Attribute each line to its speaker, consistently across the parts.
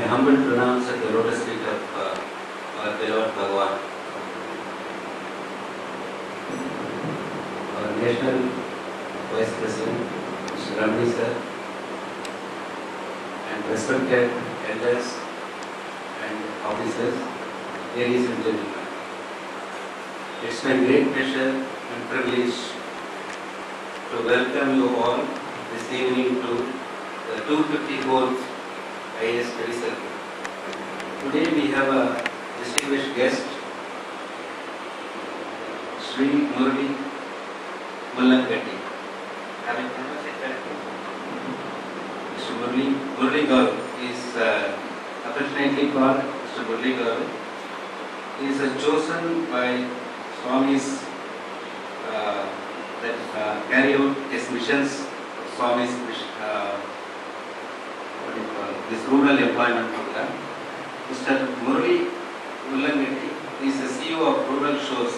Speaker 1: humble pronouns at the lotus feet of our beloved Bhagavan. Our National Vice President, Mr. Ramani sir, and respected elders and officers, ladies and gentlemen. It's my great pleasure and privilege to welcome you all this evening to the 254th IAS Study Circle. Today we have a distinguished guest, Sri.Murali Vullaganti. Having conversation, Mr. Murali Garu is affectionately called Mr. Murali Garu. He is chosen by Swamis that carry out his missions, Swamis this rural employment program. Mr. Murali Vullaganti is the CEO of Rural Shores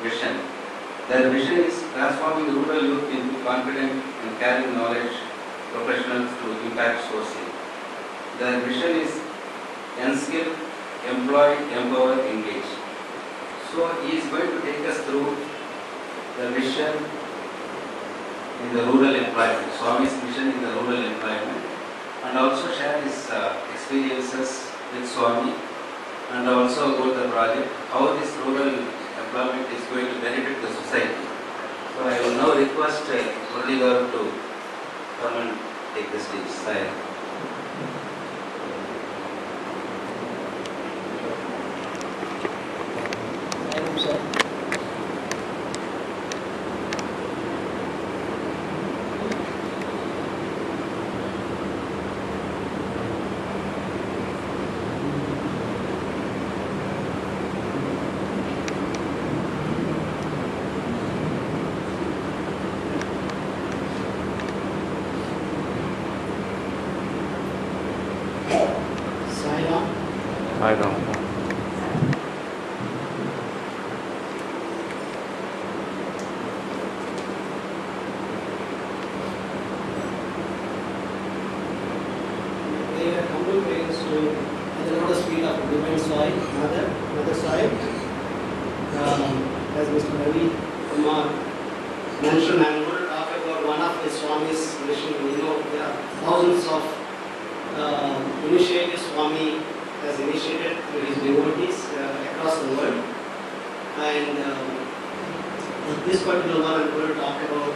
Speaker 1: Vision. Their vision is transforming rural youth into confident and caring knowledge professionals through impact sourcing. Their vision is unskill, employ, empower, engage. So he is going to take us through the vision in the rural employment, Swami's mission in the rural employment, and also share his experiences with Swami, and also about the project, how this rural employment is going to benefit the society. So I will now request Murali Garu to come and take the stage. Thank
Speaker 2: you, sir.
Speaker 3: I know.
Speaker 2: They are humble prayers to the lotus feet of divine soil, mother soil. As Mr. Ravi Kumar mentioned, I am going to talk about one of the Swami's mission. There are thousands of initiatives Swami has initiated with his devotees across the world, and this particular one I'm going to talk about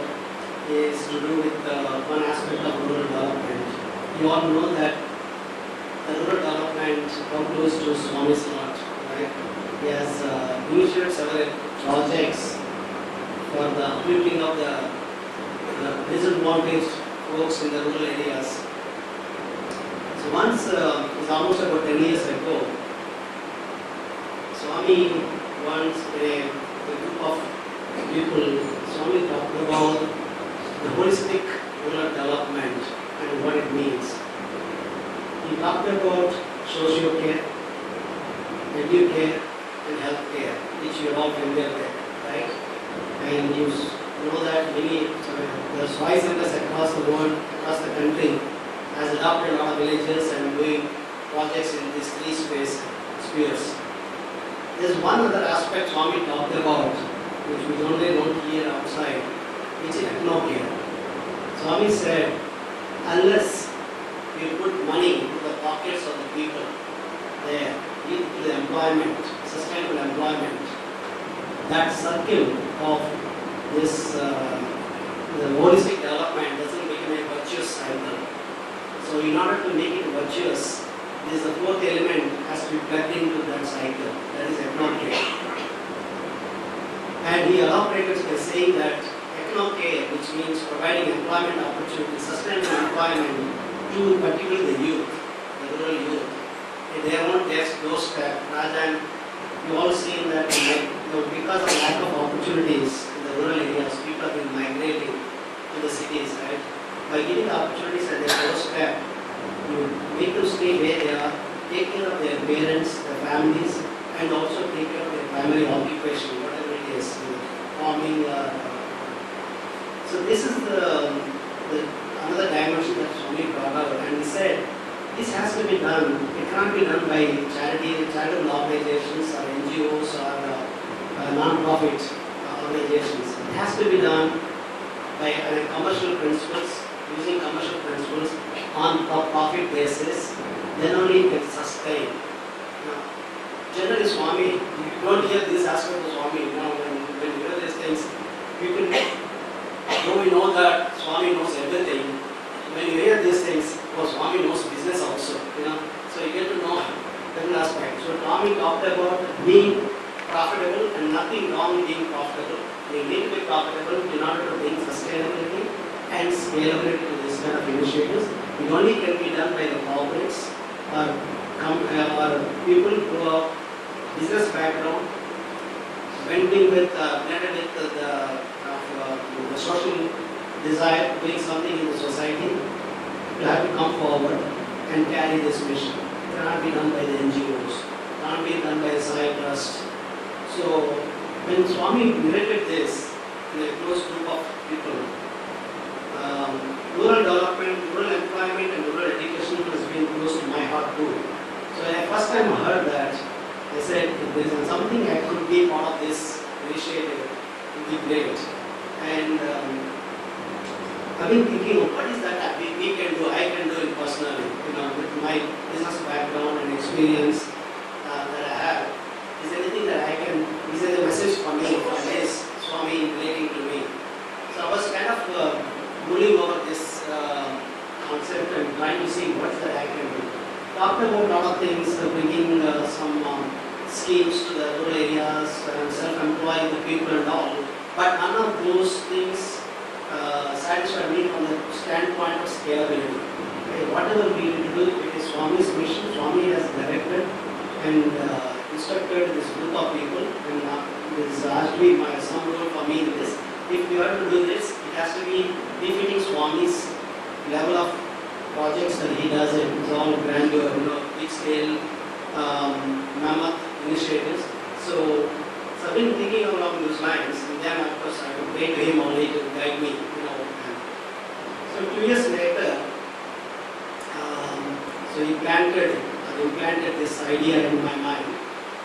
Speaker 2: is to do with one aspect of rural development. You all know that the rural development comes close to Swami's heart, right? He has initiated several projects for the uplifting of the disadvantaged folks in the rural areas. So once, it's almost about 10 years ago, Swami once a group of people, Swami talked about the holistic rural development and what it means. He talked about social care, educare and health care, which you are all familiar with, right? And you know that many, the SWI centers across the world, across the country, has adopted a lot of villages and doing projects in these three spheres. There is one other aspect Swami talked about, which we only don't hear outside, which is ethno-care. Swami said, unless we put money into the pockets of the people there, lead to the employment, sustainable employment, that circle of this the holistic development doesn't become a virtuous cycle. So in order to make it virtuous, there is a fourth element has to be plugged into that cycle, that is ethno-care. And he elaborated by saying that ethno-care, which means providing employment opportunity, sustainable employment to particularly the youth, the rural youth, in their own doorstep, rather than you all seen that because of lack of opportunities in the rural areas, people have been migrating to the cities, right? By giving the opportunities at their doorstep, you make them stay where they are, take care of their parents, their families, and also take care of their primary occupation, whatever it is, farming. So this is the another dimension that Swami brought out, and he said this has to be done. It cannot be done by charitable organizations or NGOs or non-profit organizations. It has to be done by commercial principles, using commercial principles on a profit basis. Then only it can sustain. Generally, Swami, you don't hear this aspect of Swami. When you hear these things, people though we know that Swami knows everything. When you hear these things, Swami knows business also. So you get to know different aspects. So Swami talked about being profitable and nothing wrong with being profitable. You need to be profitable in order to bring sustainability and scalability to this kind of initiatives. It only can be done by the corporates or people who are business background, blended with the social desire, doing something in the society. You have to come forward and carry this mission. It cannot be done by the NGOs, it cannot be done by the Sai Trust. So when Swami narrated this in a close group of people, rural development, rural employment and rural education has been close to my heart too. So when I first time heard that, I said, if there is something I could be part of this initiative, it would be great. And I've been thinking, what is that we can do, I can do it personally, with my business background and experience that I have. Is there anything that I can, is there a message for me, for this Swami relating to me? So I was kind of mulling over this concept and trying to see what that I can do. Talked about a lot of things, bringing some schemes to the rural areas, self-employing the people and all. But none of those things satisfy me from the standpoint of scalability. Okay, whatever we need to do, it is Swami's mission. Swami has directed and instructed this group of people, and it is actually some role for me in this. If we are to do this, it has to be befitting Swami's level of projects that he does. It's all grandeur, big scale, mammoth initiatives. So I've been thinking along those lines, and then of course I would pray to him only to guide me. So 2 years later, so he implanted this idea in my mind,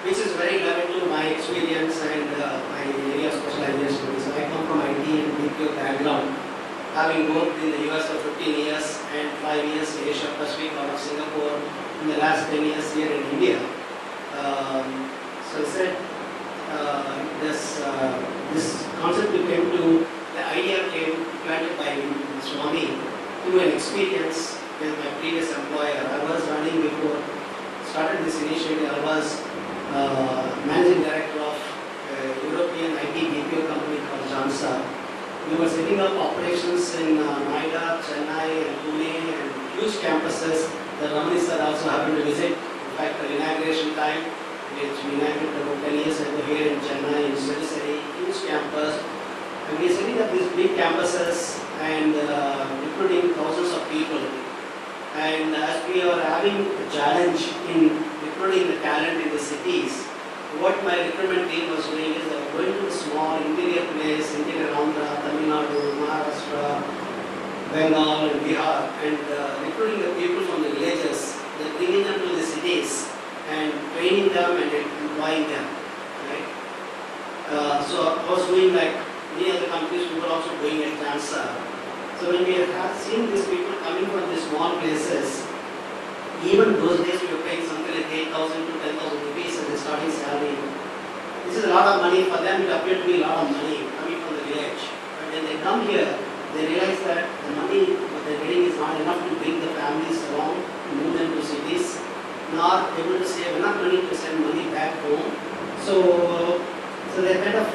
Speaker 2: which is very relevant to my experience and my area of specialization. So I come from IT and BPO background, having worked in the US for 15 years and 5 years in Asia Pacific out of Singapore, in the last 10 years here in India. So I said, this concept came to, the idea came planted by Swami through an experience with my previous employer. I was running before, started this initiative, I was managing director of a European IT BPO company called Jansa. We were setting up operations in Noida, Chennai and Pune and huge campuses that Ramani sir also happened to visit. In fact, the inauguration time, which we inaugurated about 10 years ago here in Chennai, in Sri, huge campus. And we are setting up these big campuses and recruiting thousands of people. And as we are having a challenge in recruiting the talent in the cities, what my recruitment team was doing is they were going to a small interior place, interior Andhra, Tamil Nadu, Maharashtra, Bengal and Bihar, and recruiting the people from the villages, they're bringing them to the cities and training them and employing them. Right? So I was doing like many other companies who were also doing at Jansa. So when we have seen these people coming from these small places, even those days we were paying something like 8,000 to 10,000 rupees as a starting salary. This is a lot of money for them. It appeared to be a lot of money coming from the village. But when they come here, they realize that the money that they're getting is not enough to bring the families along, to move them to cities, nor able to save enough money to send money back home. So they're kind of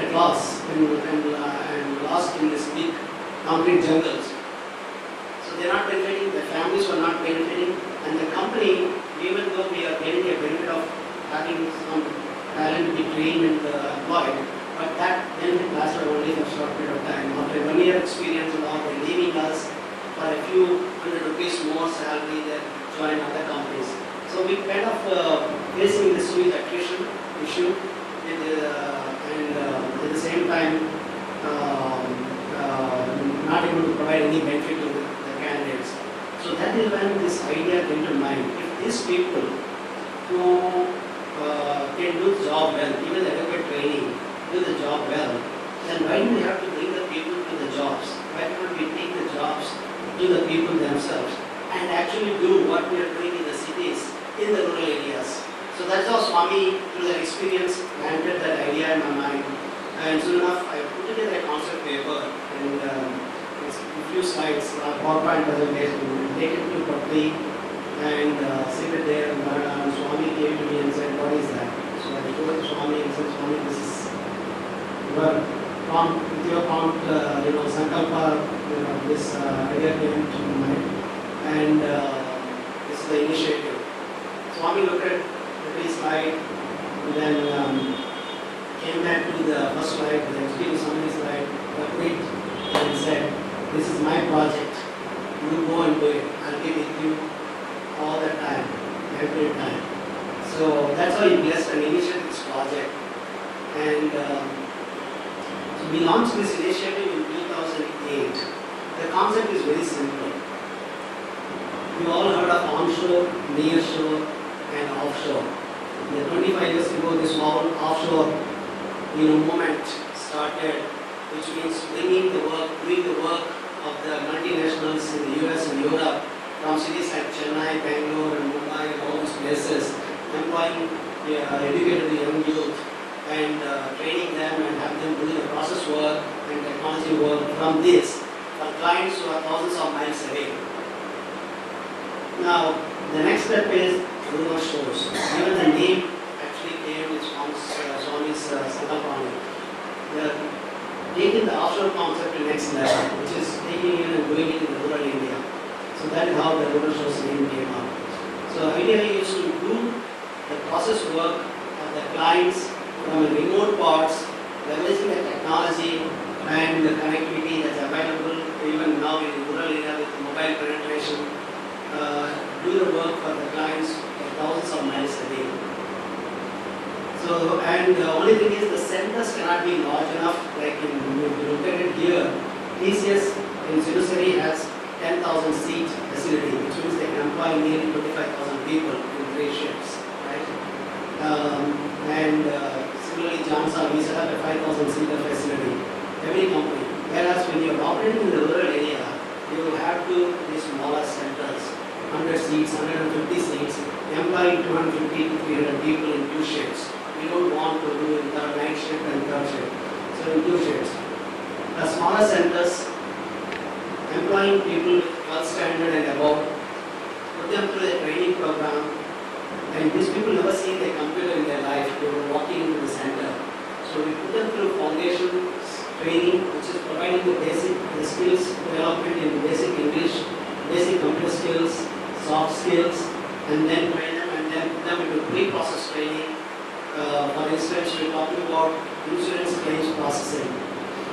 Speaker 2: at loss and lost in this big concrete jungles. So they're not benefiting, the families were not benefiting, and the company, even though we are getting a benefit of having some talent to be trained and employed, but that benefit lasted only for a short period of time. After 1 year experience and all, they're leaving us for a few hundred rupees more salary than join other companies. So we kind of facing this huge attrition issue and at the same time not able to provide any benefit to the candidates. So that that is when this idea came to mind. If these people who can do the job well, even the adequate training, do the job well, then why do we have to bring the people to the jobs? Why can't we take the jobs to the people themselves and actually do what we are doing in the cities, in the rural areas? So that's how Swami, through that experience, landed that idea in my mind. And soon enough, I put it in a concept paper and it's a few slides, PowerPoint presentation, take it to Apr'14 and sit it there. And Swami came to me and said, "What is that?" So I told Swami and said, "Swami, this is with your prompt, Sankalpa, this idea came to my mind, and this is the initiative." Swami looked at every slide, and then came back to the first slide, the executive summary slide, quit, and said, "This is my project. You go and do it. I'll be with you all the time, every time." So that's how he blessed and initiated this project. And so we launched this initiative in 2008. The concept is very simple. You all heard of onshore, nearshore, and offshore. 25 years ago, this whole offshore movement started, which means bringing the work, doing the work of the multinationals in the US and Europe, from cities like Chennai, Bangalore, and Mumbai, and all these places, employing educated young youth and training them and have them do the process work and technology work from this for clients who are thousands of miles away. Now, the next step is rural shores. Even the name actually came with Swami's Sankalpa. They are taking the offshore concept to the next level, which is taking it and doing it in the rural India. So that is how the rural shores name came up. So ideally used to do the process work of the clients from remote parts, leveraging the technology and the connectivity that's available even now in the rural area with mobile penetration. Do the work for the clients for thousands of miles a day. So, and the only thing is the centers cannot be large enough. Like if you look at it here, TCS in Sri.Murali has 10,000 seat facility, which means they can employ nearly 25,000 people in 3 shifts, right? Similarly, Jansa, we set up a 5,000 seater facility. Every company. Whereas when you are operating in the rural area, you will have to these smaller centers, 100 seats, 150 seats, employing 250 to 300 people in 2 shifts. We don't want to do in the night shift and third shift. So in 2 shifts. The smaller centers, employing people with 12 standard and above, put them through a training program, and these people never seen a computer in their life. They were walking into the center. So we put them through foundation training, which is providing the basic skills development in basic English, basic computer skills, soft skills, and then train them and then put them into pre-process training. For instance, we're talking about insurance claims processing.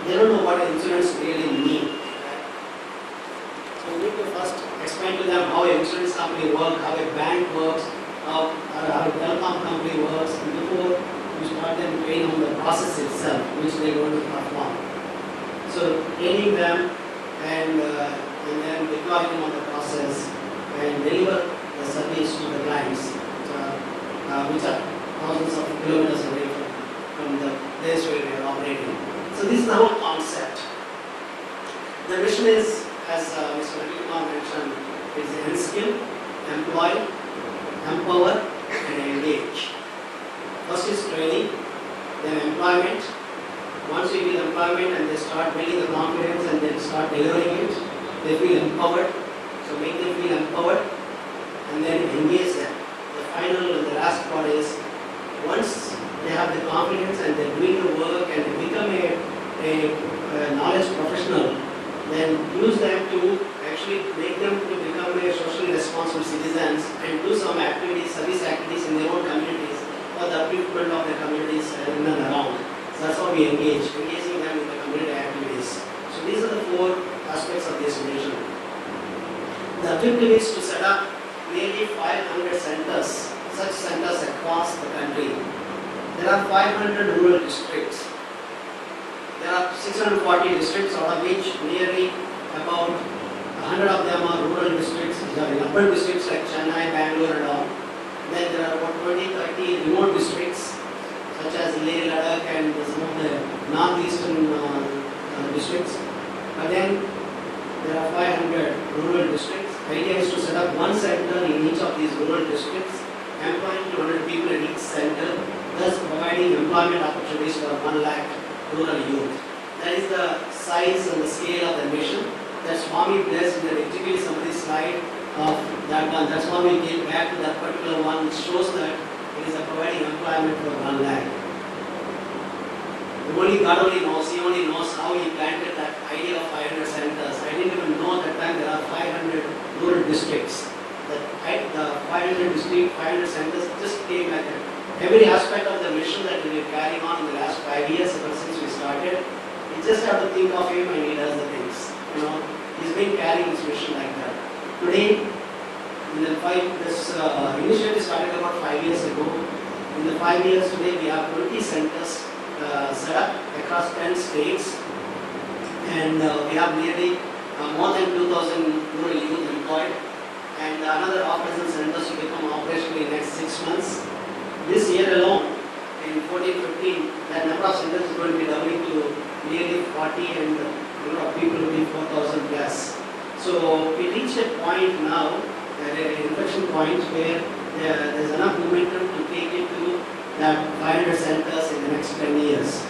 Speaker 2: They don't know what insurance really means. So we need to first explain to them how an insurance company works, how a bank works, how a telecom company works, and before you start them training on the process itself, which they're going to perform. So training them and then deploy them on the process and deliver the service to the clients, which are thousands of kilometers away from the place where we are operating. So this is the whole concept. The mission is, as Mr. Kumar mentioned, is unskill, employ, empower, and engage. First is training, then employment. Once we give employment and they start building the confidence and then start delivering it, they feel empowered. So make them feel empowered and then engage them. The final and the last part is, once they have the confidence and they're doing the work and they become a knowledge professional, then use them to actually make them to become a socially responsible citizens and do some activities, service activities in their own communities for the upliftment of the communities in and around. So that's how we engaging them in the community activities. So these are the 4 aspects of this mission. The objective is to set up nearly 500 centers, such centers across the country. There are 500 rural districts. There are 640 districts, out of which nearly about 100 of them are rural districts, which are in urban districts like Chennai, Bangalore and all. Then there are about 20-30 remote districts such as Leh, Ladakh and some of the northeastern districts. But then there are 500 rural districts. The idea is to set up one center in each of these rural districts, employing 200 people in each center, thus providing employment opportunities for 1 lakh rural youth. That is the size and the scale of the mission that Swami blessed in the executive summary slide of that one. That's why we came back to that particular one, which shows that it is providing employment for 1 lakh. Only God only knows, He only knows how He planted that idea of 500 centers. I didn't even know at that time there are 500 rural districts. The 500 district, 500 centers just came like that. Every aspect of the mission that we were carrying on in the last 5 years ever since we started, you just have to think of Him and He does the things. You know, He's been carrying His mission like that. Today, this initiative started about 5 years ago. In the 5 years today, we have 20 centers set up across 10 states, and we have nearly more than 2,000 rural youth employed, and another operation centers will become operational in the next 6 months. This year alone, in 14-15, that number of centers is going to be doubling to nearly 40, and the number of people will be 4,000 plus. So we reached a point now, an inflection point where there's enough momentum to take it to that 500 centers in the next 10 years.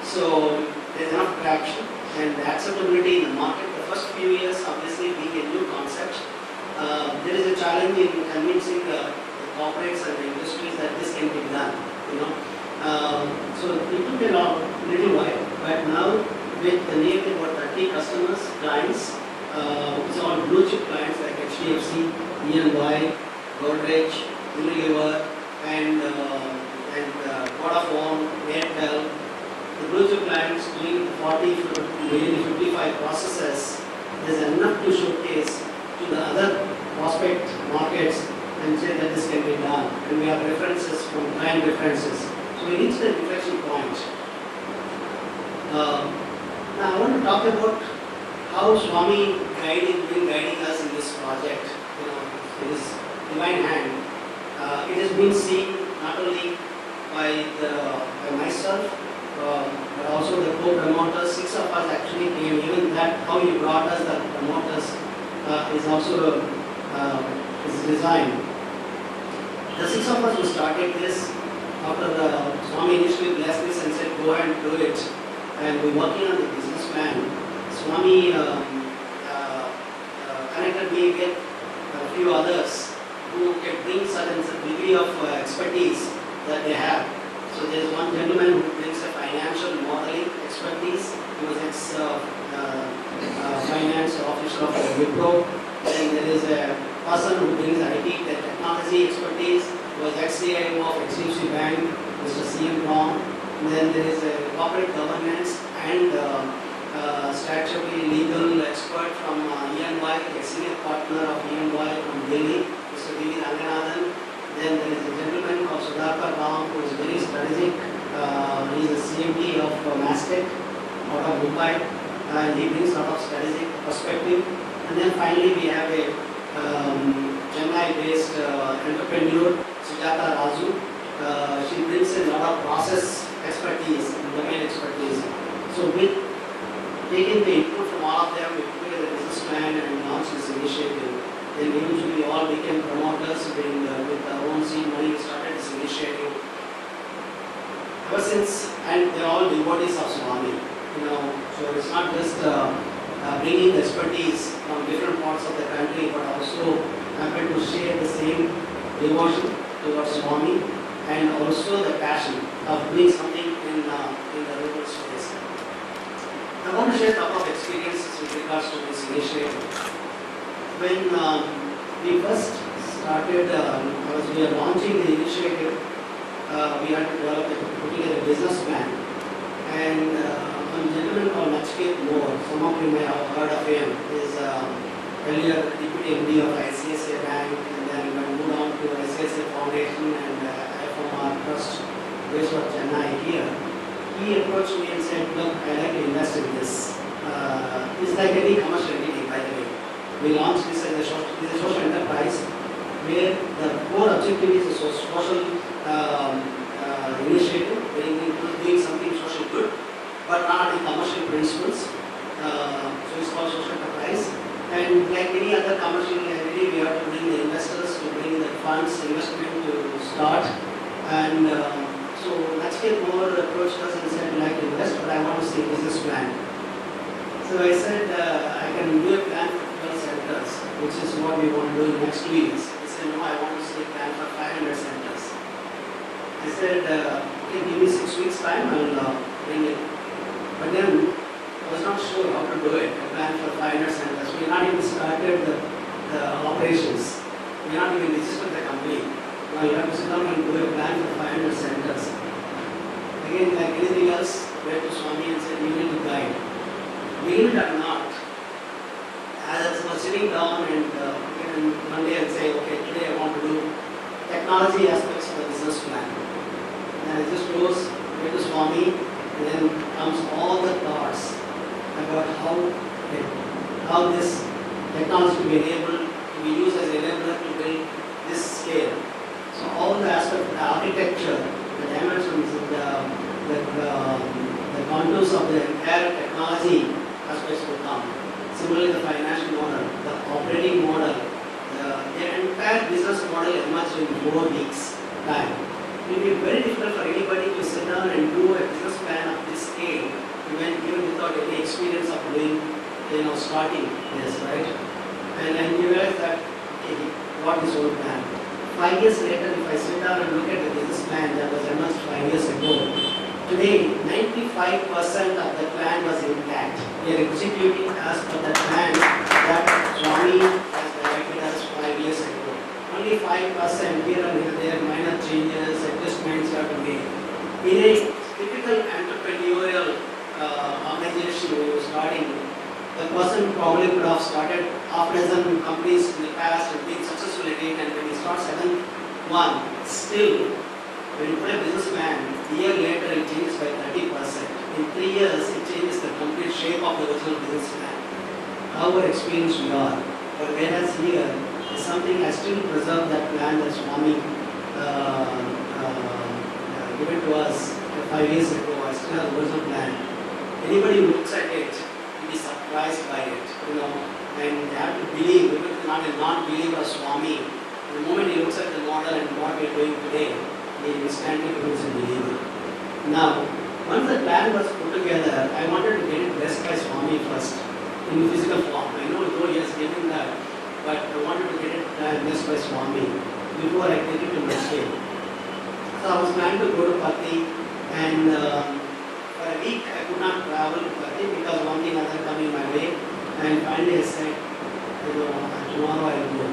Speaker 2: So there's enough traction and acceptability in the market. The first few years, obviously, being a new concept, there is a challenge in convincing the corporates and the industries that this can be done. You know, so it took a little while, but now with the nearly about 30 customers, clients, it's all blue chip clients like HDFC, E&Y, Godrej, Unilever, and Vodafone, Airtel. The blue chip clients doing 40 to nearly 55 processes. There's enough to showcase to the other prospect markets and say that this can be done. And we have references from client references. So we reached the inflection point. Now I want to talk about how Swami been guiding us in this project. You know, in His divine hand. It has been seen not only by myself, but also the co-promoters. 6 of us actually came. Even that, how He brought us the promoters is also His design. The 6 of us who started this after the Swami initially blessed this and said, go and do it. And we're working on the business plan. Swami connected me with a few others who can bring certain degree of expertise that they have. So there is one gentleman who brings a financial modeling expertise. He was ex-finance officer of Wipro. Then there is a person who brings IT, the technology expertise. He was ex-CIO of HDFC Bank, Mr. C.M. Long. And then there is a corporate governance and statutory legal expert from E&Y, a senior partner of E&Y from Delhi, Mr. D.V. Ranganathan. Then there is a gentleman called Sudhakar Ram who is very strategic. He is the CMD of Mastek out of Mumbai, and he brings a lot of strategic perspective. And then finally we have a Chennai-based entrepreneur, Sujata Raju. She brings a lot of process expertise and domain expertise. So with taking the input from all of them, we put together a business plan and launched this initiative. Then eventually all became promoters with our own seed money. We started this initiative. Ever since, and they're all devotees of Swami. You know, so it's not just bringing expertise from different parts of the country, but also happen to share the same devotion towards Swami and also the passion of doing something in the rural space. I want to share a couple of experiences with regards to this initiative. When we first started, as we are launching the initiative, we had to develop put together a business plan. And one gentleman called Nachket Moore, some of you may have heard of him, is earlier deputy MD of ICICI Bank, and then moved on to ICICI Foundation and FMR Trust, based out of Chennai here. He approached me and said, look, I like to invest in this. It's like any commercial entity, by the way. we launched this as a social enterprise where the core objective is a social initiative, doing something social good, but not in commercial principles. So it's called social enterprise. And like any other commercial entity, we have to bring the investors, to bring the funds, investment to start. And so Nachket more approached us and said, like to invest, but I want to see a business plan. So I said, I can do a plan for 12 centers, which is what we want to do in the next 2 years. He said, no, I want to see a plan for 500 centers. I said, okay, give me 6 weeks time, I'll bring it. But then I was not sure how to do it, a plan for 500 centers. We had not even started the operations. We had not even registered the company. Now you have to sit down and do a plan for 500 centers. Again, like anything else, went to Swami and said, you need to guide. Believe it or not, as I was sitting down and one day I'd say, okay, today I want to do technology aspects of the business plan. And I just goes, went to Swami, and then comes all the thoughts about how this technology to be enabled, to be used as an enabler to build this scale. So all the aspects of the architecture, the dimensions, the contours of the entire technology aspects will come. Similarly, the financial model, the operating model, the entire business model emerged in 4 weeks time. It will be very difficult for anybody to sit down and do a business plan of this scale, even without any experience of doing, starting this, right? And then you realize that, okay, what is our plan? 5 years later, if I sit down and look at the business plan that was emerged 5 years ago, today 95% of the plan was intact. We are executing as per the plan that Swami has directed us 5 years ago. Only 5% here and there, minor changes, adjustments have to be made. In a typical entrepreneurial organization when you were starting, the person probably could have started half dozen companies in the past and been successful at it, and when he starts 7th one, still, when you put a business plan, a year later it changes by 30%. In 3 years, it changes the complete shape of the original business plan. Our experience we are. But whereas here, is something I still preserve that plan that Swami given to us 5 years ago. I still have the original plan. Anybody who looks at it will be surprised by it, and they have to believe, even if not a non-believer Swami, the moment he looks at the model and what we are doing today, he instantly becomes a believer. Now, once the plan was put together, I wanted to get it blessed by Swami first, in physical form. I know though he has given that, but I wanted to get it blessed by Swami before I take it to my state. So I was planning to go to Patti, and for a week I could not travel to Patti because one thing other coming my way, and finally I said, tomorrow I will go.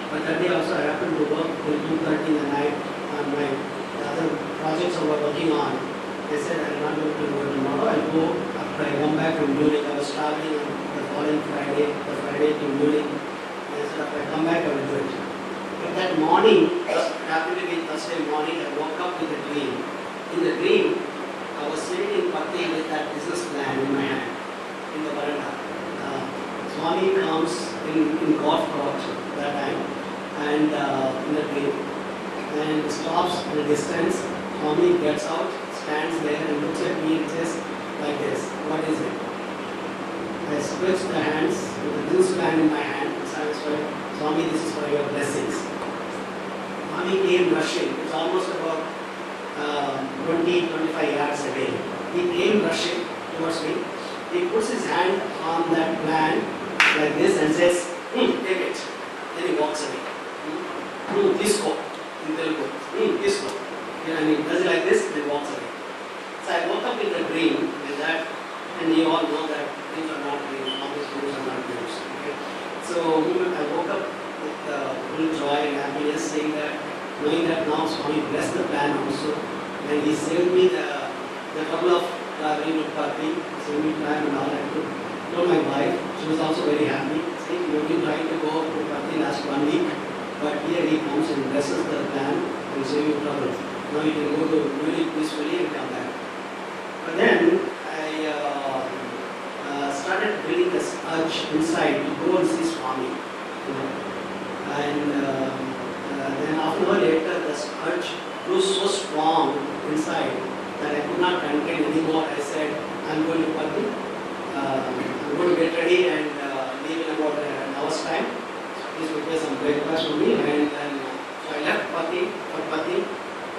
Speaker 2: But that day also I happened to work till 2:30 in the night on my other projects I was working on. They said I will not be able to go tomorrow. I'll go after I come back from Munich. I was traveling on the following Friday, the Friday to Munich. And I said after I come back I will do it. But that morning, happened to be Thursday morning, I woke up with a dream. In the dream, I was sitting in Patti with that business plan in my hand, in the veranda. Swami comes in golf court that time, and in the dream, and stops in the distance. Swami gets out, stands there and looks at me and says like this, what is it? I stretch the hands with the business plan in my hand, satisfied. Swami, this is for your blessings. Swami came rushing. It's almost about 20-25 yards away. He came rushing towards me. He puts his hand on that plan like this and says, take it. Then he walks away. Disco in Telugu. Disco. And he does it like this and he walks away. So I woke up in the dream with that, and you all know that things are not dreams, all these dreams are not dreams. Okay? So I woke up with full joy and happiness, saying that, knowing that now Swami blessed the plan also, and he saved me the couple of traveling to Patti, saved me time and all. I told my wife, she was also very happy, saying, we have been trying to go to Patti last 1 week, but here he comes and blesses the plan and saves you trouble. Now you can go to Munich peacefully and come back. But then I started started building this urge inside to go and see Swami. You know. And then half an hour later, this urge grew so strong inside that I could not contain anymore. I said, I'm going to Patti. I'm going to get ready and leave in about an hour's time. Please prepare some breakfast for me. And then so I left Patti for Patti,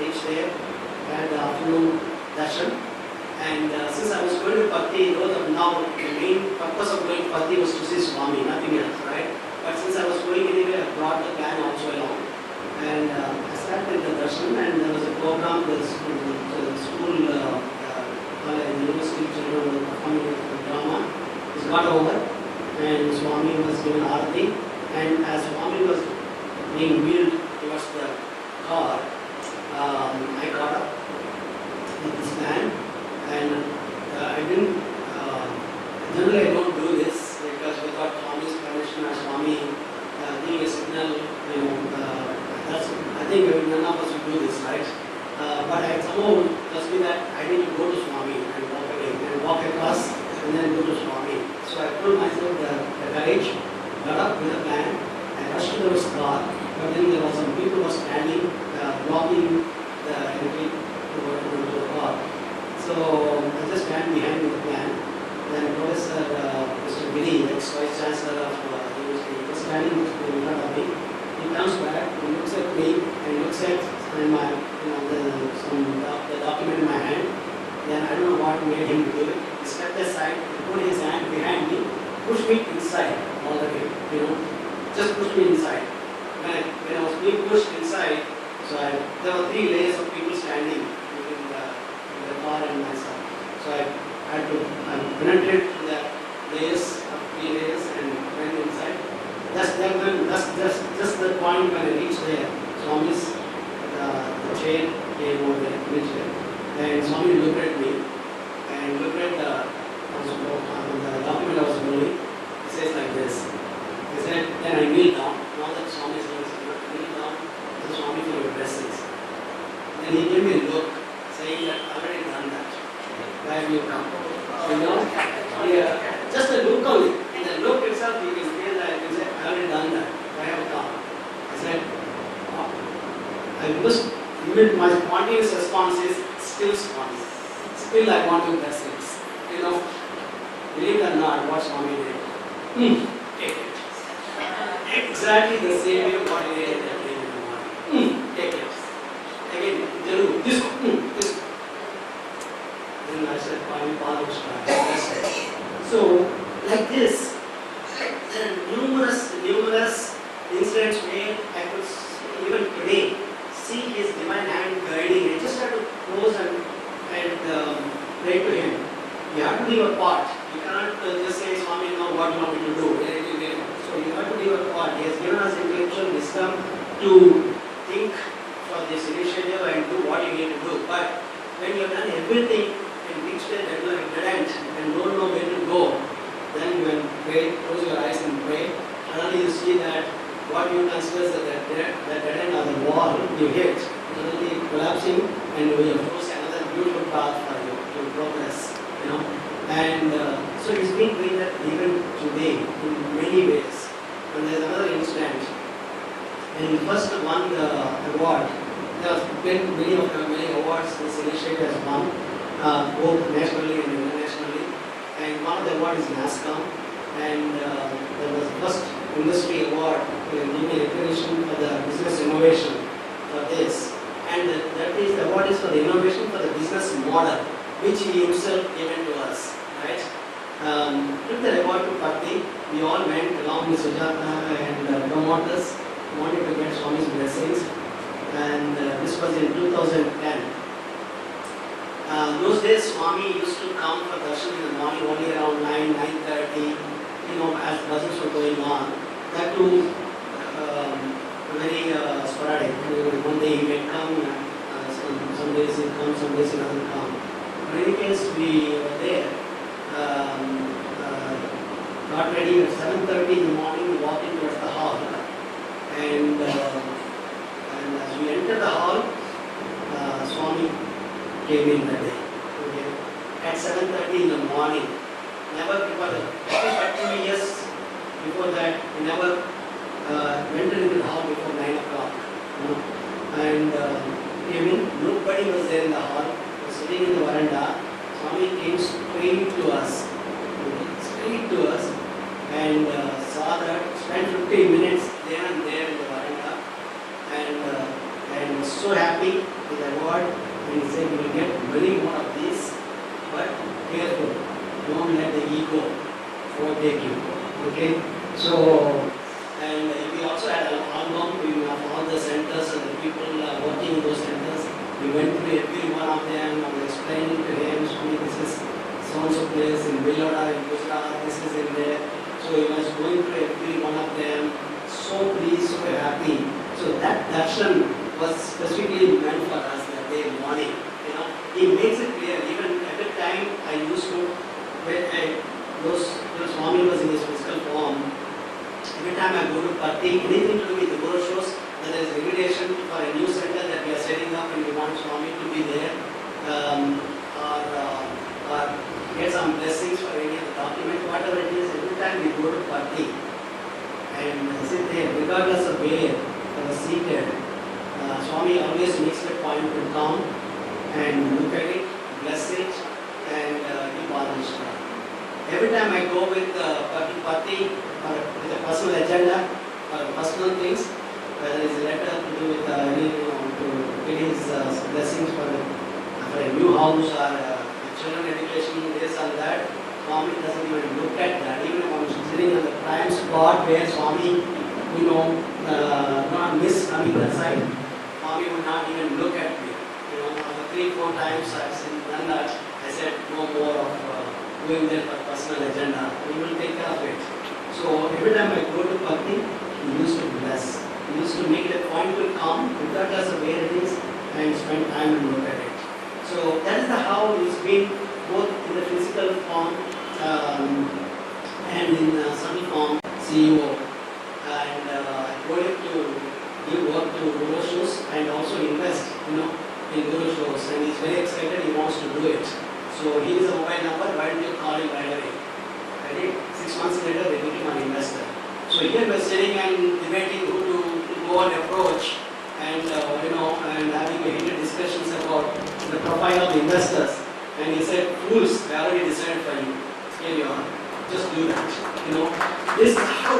Speaker 2: reached there, had the afternoon darshan. And since I was going to Patti, now the main purpose of going to Patti was to see Swami, nothing else, right? But since I was going anyway, I brought the plan also along. And I started the darshan, and there was a program, the school, university children were performing the drama. It got over, and Swami was given arati. And as Swami was being wheeled towards the car, I got up with this man, and I didn't, generally I don't do this because without Swami's permission or Swami giving a signal, that's, I think none of us would do this, right? But I somehow just me that I need to go to Swami and walk away and walk across and then go to Swami. So I pulled myself the courage, got up with a plan, I rushed to the car, but then there was some people who were standing, blocking the entry to the car. So I just ran behind with the plan. Then Professor Mr. Giri, ex-vice chancellor of the university, was standing in front of me. He comes back, he looks at me and looks at my, the document in my hand. Then I don't know what made him do it. He stepped aside, he put his hand behind me, pushed me inside all the way, just pushed me inside. When I was being pushed inside, so there were 3 layers of people standing between the car and myself. So I had to penetrate through the layers of 3 layers and went inside. Just the point when I reached there, Swami's the chair came over there, wheelchair, and Swami looked at me and looked at the document I was holding. He says like this. He said, then I kneel down. Now that Swami is kneel down to Swami for your blessings. Then he gave me a look, saying that I've already done that. Why have you come? Yeah, just a look only. In the look itself, you can feel that you say, I've already done that. Why have you come? I said, even my spontaneous response is still Swami. Still I want your blessings. Believe it or not, what Swami did. Take it. Exactly the same way what he did that day in the morning. Take it. Again, Jaru, this. Then I said, so, like this, there are numerous incidents where I could even today see his divine hand guiding. I just had to close and pray to him. You have to do your part. You cannot just say, Swami, now what do you want me to do? So you have to do your part. He has given us intellectual wisdom to think for this initiative and do what you need to do. But when you have done everything and reached a dead end and don't know where to go, then you will pray, close your eyes and pray. Suddenly you see that what you consider as the dead end or the wall you hit, suddenly collapsing, and you will choose another beautiful path for you to progress. And so he's been doing that even today in many ways. And there's another incident. When he first won the award, there have been many awards this initiative has won, both nationally and internationally. And one of the awards is NASCOM, and there was the first industry award giving recognition for the business innovation for this. And the award is for the innovation for the business model, which he himself given to us, right? Took the award to Patti. We all went along with Sujata and promoters, wanted to get Swami's blessings. And this was in 2010. Those days Swami used to come for darshan in the morning only around 9:30, as buses were going on. That too very sporadic. One day he may come, some days he comes, some days he doesn't come. In any case, we were there, got ready at 7:30 in the morning, we walked in towards the hall, and as we entered the hall, Swami came in that day. Okay. At 7:30 in the morning, never before before that, he never went into the hall before 9 o'clock. You know. And even nobody was there in the hall. He was sitting in the veranda. Swami came straight to us. And saw that, spent 15 minutes there and there in the veranda, and was so happy with the award. And he said, "You will get many more of these, but careful, don't let the ego overtake you." Okay, so and we also had an album of all the centers and the people working in those centers. We went through every one of them. I was explaining to him, "Swami, this is so-and-so place in Vullaganti, in Gujarat, this is in there." So he was going through every one of them, so pleased, so happy. So that darshan was specifically meant for us that day morning. You know, he makes it clear. Even at the time I used to, when Swami was in his physical form, every time I go to party, anything to do with the Guru shows, when there is an invitation for a new center that we are setting up and we want Swami to be there, or get some blessings for any of the document, whatever it is, every time we go to party and sit there, regardless of where I was seated, Swami always makes a point to come and look at it, bless it, and give Adhishta. Every time I go with party or with a personal agenda or personal things, whether it's a letter to do with to get his blessings for a new house or children education, this and that, Swami doesn't even look at that. Even if I'm sitting on the prime spot where Swami, not miss coming that side, Swami would not even look at me. You know, 3-4 times I've done that. I said no more of doing that for personal agenda. We will take care of it. So every time I go to Bhakti, he used to bless. He used to make it a point to come, regardless of where it is, and spend time and look at it. So that is how it's been both in the physical form and in subtle form, CEO. And I told him to give work to Guru shows and also invest, in Guru shows. And he's very excited. He wants to do it. So he is a mobile number. Why don't you call him right away? I think 6 months later they became an investor. So here we're sitting and debating who to go and approach, and and having a heated discussions about the profile of the investors. And he said, "Fools, I already decided for you. Here you are. Just do that." This is how,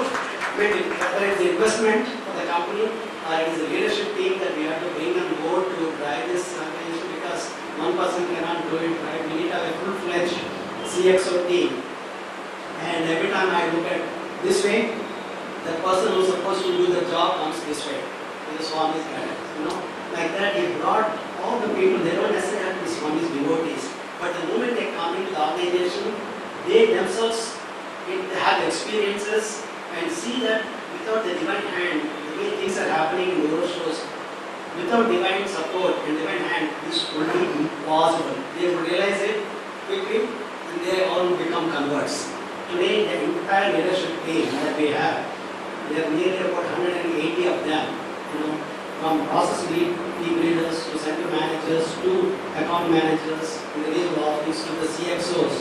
Speaker 2: whether it's the investment for the company or it is the leadership team that we have to bring on board to drive this organization, because one person cannot do it, right? We need to have a full-fledged CXO team. And every time I look at this way, the person who's supposed to do the job comes this way. In the Swami's guidance. Like that, he brought all the people. They don't necessarily have to be Swami's devotees, but the moment they come into the organization, they themselves have experiences and see that without the divine hand, the way things are happening in the Guru shows, without divine support and divine hand, this would be impossible. They will realize it quickly and they all become converts. Today, the entire leadership team that we have, there are nearly about 180 of them. From process team leaders to center managers to account managers in the regional office to the CXOs,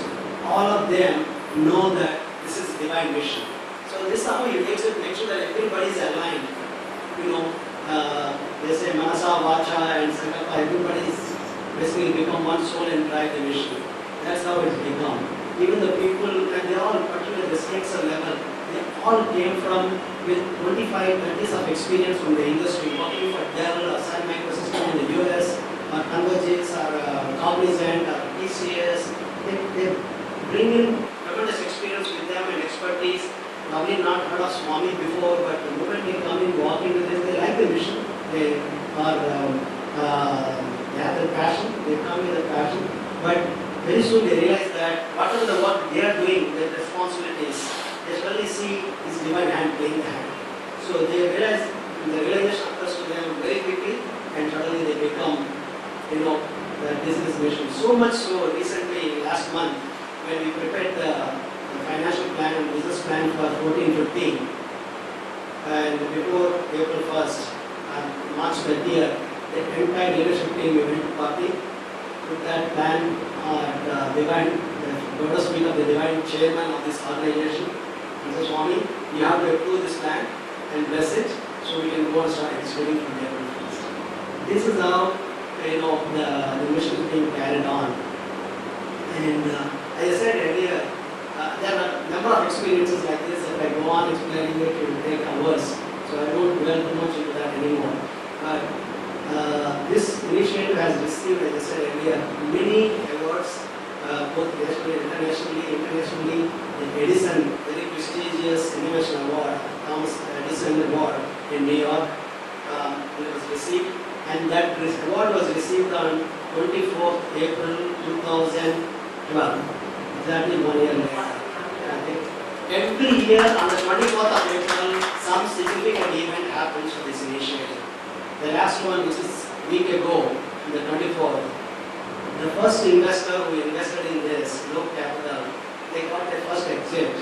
Speaker 2: all of them know that this is a divine mission. So this is how he makes it, make sure that everybody is aligned. They say Manasa, Vacha and Sankalpa, everybody is basically become one soul and drive the mission. That's how it's become. Even the people, and they all, particularly the CXO level, they all came from with 25-30 of experience from the industry, working for Dell or Sun Microsystems in the US, or Convergys or Cognizant or TCS. They bring in tremendous experience with them and expertise. Probably not heard of Swami before, but the moment they come in, walk into this, they like the mission. They have the passion. They come with a passion, but very soon they realize that whatever the work they are doing, their responsibilities, they suddenly see His divine hand playing the hand. So they realize, the realization occurs to them very quickly, and suddenly they become, the business mission. So much so, recently, last month, when we prepared the financial plan and business plan for 14-15, and before April 1st, March 30th, the entire leadership team went to party, put that plan divine, the lotus feet of the divine chairman of this organization, Mr. Swami, you have to approve this land and bless it, so we can go and start executing from there first. This is how the mission is being carried on. And as I said earlier, there are a number of experiences like this. If I go on explaining it, it will take hours. So I won't dwell too much into that anymore. But this initiative has received, as I said earlier, many awards, both nationally and internationally. Internationally, the Edison, very prestigious innovation award, Thomas Edison Award in New York, it was received. And that award was received on 24th April 2012, exactly 1 year later. Every year on the 24th of April, some significant event happens for this initiative. The last one, which is a week ago, on the 24th, the first investor who invested in this, Low Capital, they got their first exit,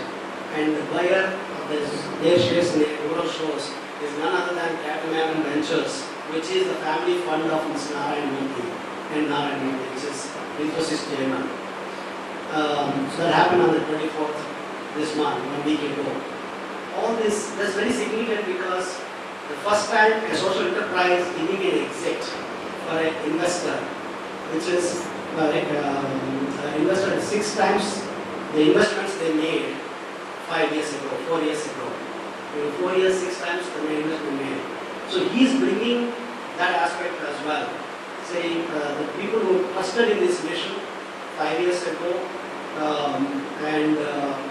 Speaker 2: and the buyer of their shares in the rural shows is none other than Catamaran Ventures, which is the family fund of Ms. Narayan Murthy, which is Infosys chairman. So that happened on the 24th this month, 1 week ago. All this, that's very significant because the first time a social enterprise giving an exit for an investor, which is invested 6 times the investments they made 5 years ago, 4 years ago. In 4 years, 6 times the investment made. So he's bringing that aspect as well, saying the people who trusted in this mission 5 years ago, and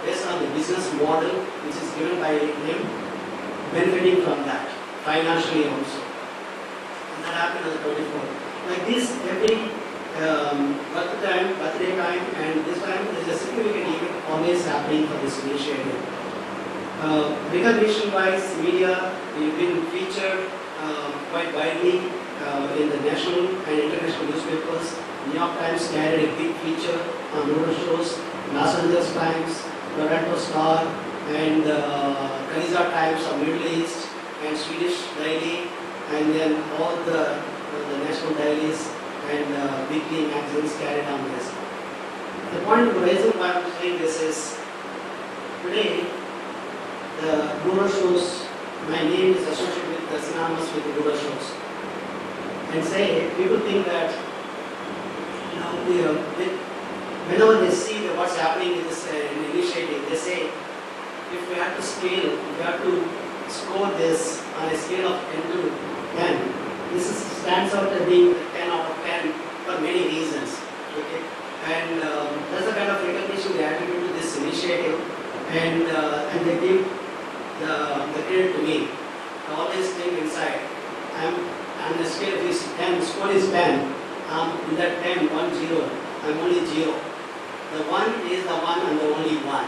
Speaker 2: based on the business model which is given by him, benefiting from that financially also. And that happened on the 24th. Like this, every birthday time, and this time there is a significant event always happening for this initiative. Recognition-wise, media, we've been featured quite widely in the national and international newspapers. New York Times carried a big feature on rural shows, Los Angeles Times, Toronto Star, and Kaiser Times of Middle East, and Swedish Daily, and then all the national dailies and weekly magazines carried on this. The point of the reason why I'm saying this is, today, the rural shows, my name is associated with synonymous with the rural shows. And say, people think that, whenever they see what's happening in this initiative, they say, if we have to scale, if we have to score this on a scale of 10 to 10, this stands out as being 10 out of 10 for many reasons. Okay? And that's the kind of recognition they attribute to this initiative, and they give the credit to me. I always think inside, I'm on the scale of this 10, score is 10, in that 10, 1, 0, I'm only 0. The 1 is the one and the only one.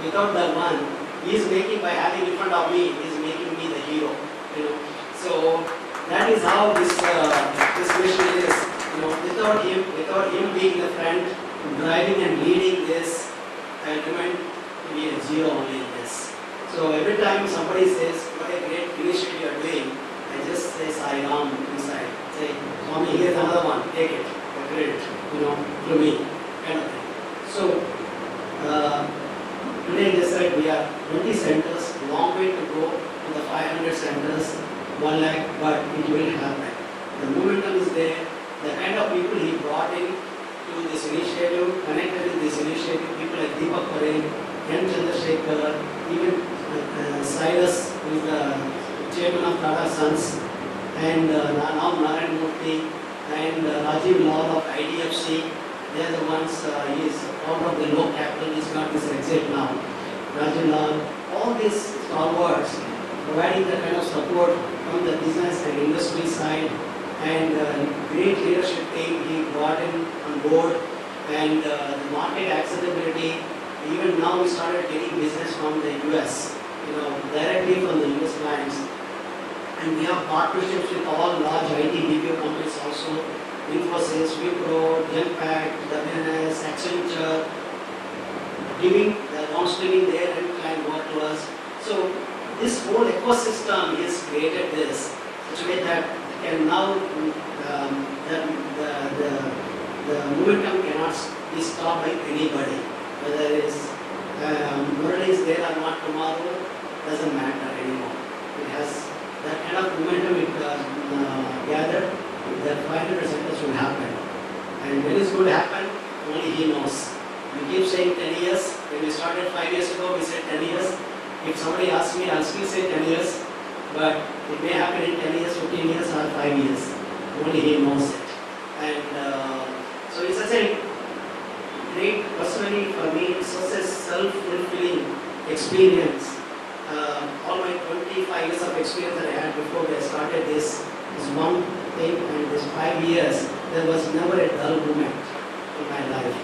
Speaker 2: Without the 1, he is making, by having in front of me, he is making me the hero. So that is how this mission is. Without him being the friend, driving and leading this, I recommend to be a 0 only in this. So every time somebody says, what a great initiative you are doing, I just say Sai Ram inside. Say, Swami, here's another one, take it, the credit, to me, kind of thing. So, today they said we are 20 centers, long way to go to the 500 centers, 1 lakh, but it will happen. The momentum is there, the kind of people he brought in to this initiative, connected with this initiative, people like Deepak Parekh, N. Chandrasekhar, even Cyrus, who is the chairman of Tata Sons, and now Narayan Murthy, and Rajiv Lal of IDFC. They are the ones, he is out of the low capital, he's got this exit now. Rajiv Lal, all these stalwarts providing the kind of support from the business and industry side, and great leadership team he brought in on board, and the market accessibility. Even now we started getting business from the US, directly from the US clients. And we have partnerships with all large IT BPO companies also, Infosys, Wipro, Genpact, WNS, Accenture, giving the downstreaming their end client work to us. So this whole ecosystem has created this, such a way that can now, the momentum cannot be stopped by anybody. Whether it is Murali is there or not tomorrow, doesn't matter anymore. It has that kind of momentum it gathered, that 500 centers will happen. And when it's going to happen, only he knows. We keep saying 10 years. When we started 5 years ago, we said 10 years. If somebody asks me, I'll still say 10 years. But it may happen in 10 years, 15 years, or 5 years. Only he knows it. And so it's such a great, personally for me, it's such a self-fulfilling experience. All my 25 years of experience that I had before I started this is one thing, and this 5 years, there was never a dull moment in my life.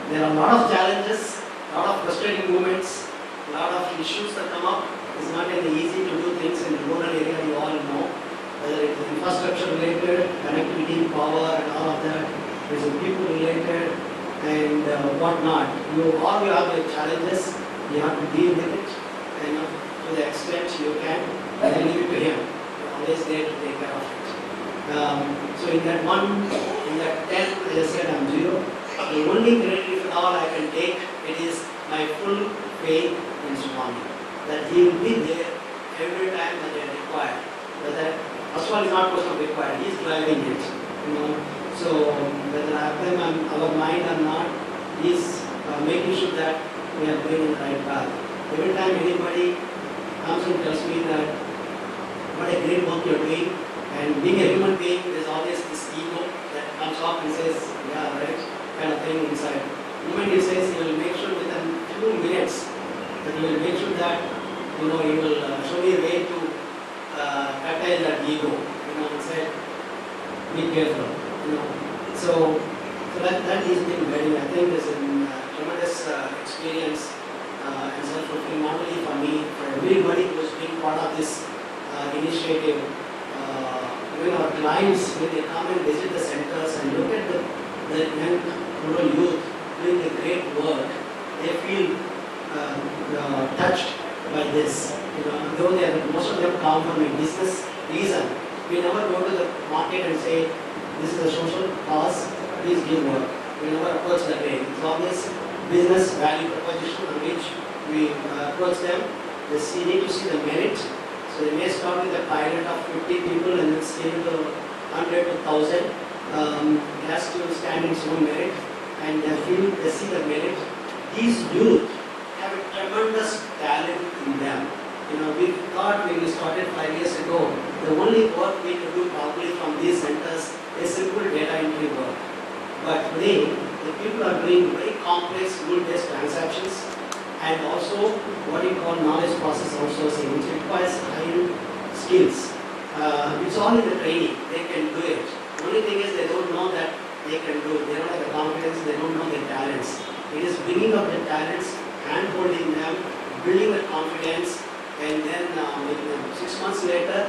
Speaker 2: There are a lot of challenges, a lot of frustrating moments, a lot of issues that come up. It's not any easy to do things in the rural area, you all know. Whether it's infrastructure related, connectivity, power, and all of that. It's people related and whatnot. You have the challenges, you have to deal with it, and to the extent you can, and then leave it to him. You're always there to take care of it. So in that 10, as I said, I'm 0. The only credit, if at all I can take, it is my full faith in Swami. That he will be there every time that they are required. Whether, first of all, it's not a question of required, he is driving it. So whether I have them on our mind or not, he is making sure that we are going in the right path. Every time anybody comes and tells me that what a great work you are doing, and being a human being, there is always this ego that comes up and says, yeah, right, kind of thing inside. The moment he says, he will make sure within few minutes that he will make sure that, he will show me a way to curtail that ego, and say, be careful, So that has been very, I think, is a tremendous experience and self-fulfilling, not only for me, for everybody who has been part of this initiative. Even our clients, when they come and visit the centers and look at the young rural youth doing a great work, they feel touched by this. Though most of them come from a business reason, we never go to the market and say, this is a social cause, please give work. We never approach that way. It's always business value proposition on which we approach them. They need to see the merit. So they may start with a pilot of 50 people and then scale to 100 to 1,000. It has to stand in its own merit, and they see the merit. These youth have a tremendous talent in them. We thought when we started 5 years ago, the only work we could do probably from these centers is simple data entry work. But today, the people are doing very complex rule-based transactions, and also what you call knowledge process outsourcing, which requires high skills. It's all in the training, they can do it. The only thing is they don't know that they can do it. They don't have the confidence, they don't know their talents. It is bringing up the talents, hand-holding them, building the confidence, and then 6 months later,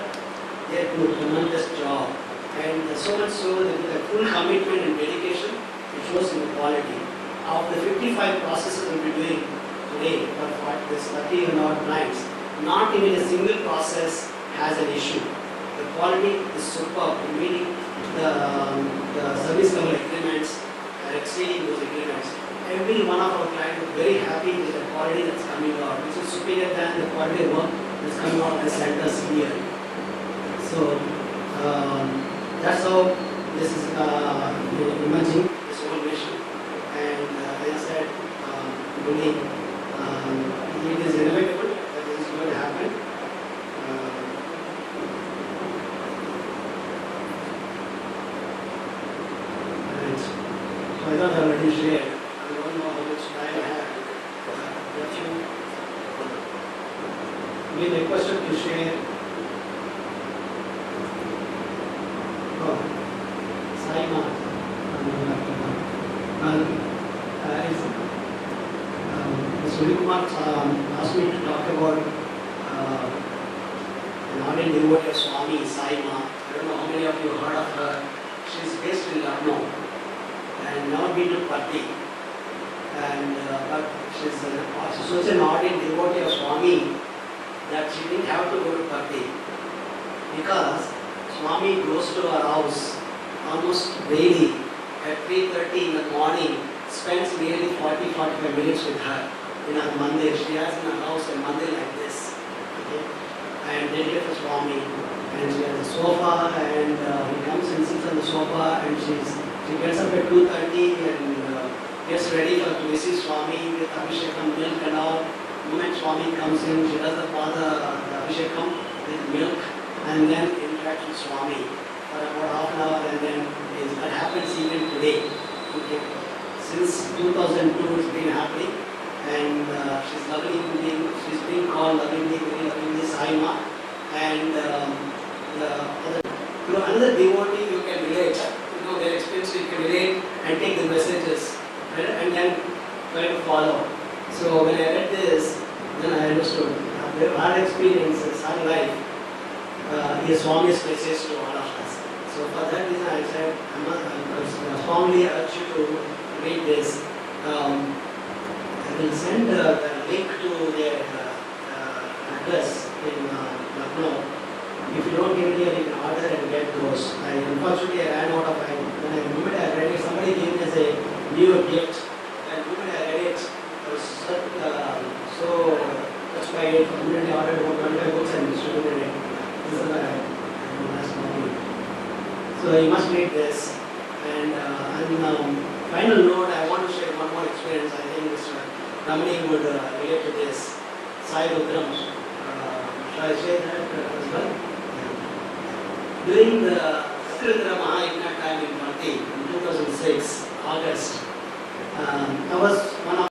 Speaker 2: they do a tremendous job. And so much so that with a full commitment and dedication, it shows in the quality. Of the 55 processes we'll be doing today for this 30 and odd clients, not even a single process has an issue. The quality is superb, meaning the service level agreements are exceeding those agreements. Every one of our clients is very happy with the quality that's coming out, which is superior than the quality of work that's coming out of the centers here. So that's how this is emerging, this whole mission. And as I said, really, it is inevitable that this is going to happen. And so I thought I already shared. I don't know how much time I have. Been requested to share. Asked me to talk about an ardent devotee of Swami, Saima. I don't know how many of you heard of her. She's based in Lucknow and now been to Patti. And but she's such an ardent devotee of Swami that she didn't have to go to Patti because Swami goes to her house almost daily at 3:30 in the morning, spends nearly 40-45 minutes with her in her mandir. She has in her house a mandir like this. and dedicated for Swami. And she has a sofa, and he comes and sits on the sofa, and she gets up at 2:30 and gets ready to receive Swami with Abhishekam, milk and all. The moment Swami comes in, she does the Abhishekam with milk and then interacts with Swami for about half an hour, and then that happens even today. Okay. Since 2002 it's been happening, and she's being called lovingly, very lovingly Saima, and another devotee you can relate, their experience you can relate and take the messages, right? And then try to follow. So when I read this, then I understood our experiences, our life is Swami's message to all of us. So for that reason I said, I strongly urge you to read this. I will send the link to their address in Lucknow. If you don't get it here, you can order and get those. Unfortunately, I ran out of time. When the moment I read it, somebody gave me as a new gift. And the moment I read it, I was so touched by it. Immediately ordered about 25 books and distributed it. This is what I last morning. So you must read this. And final note, I want to share one more experience. I think Mr. Ramani would relate to this. Sai Rudram. Shall I share that as well? During the Sri.Murali Mahayajna time in 2006, August, I was one of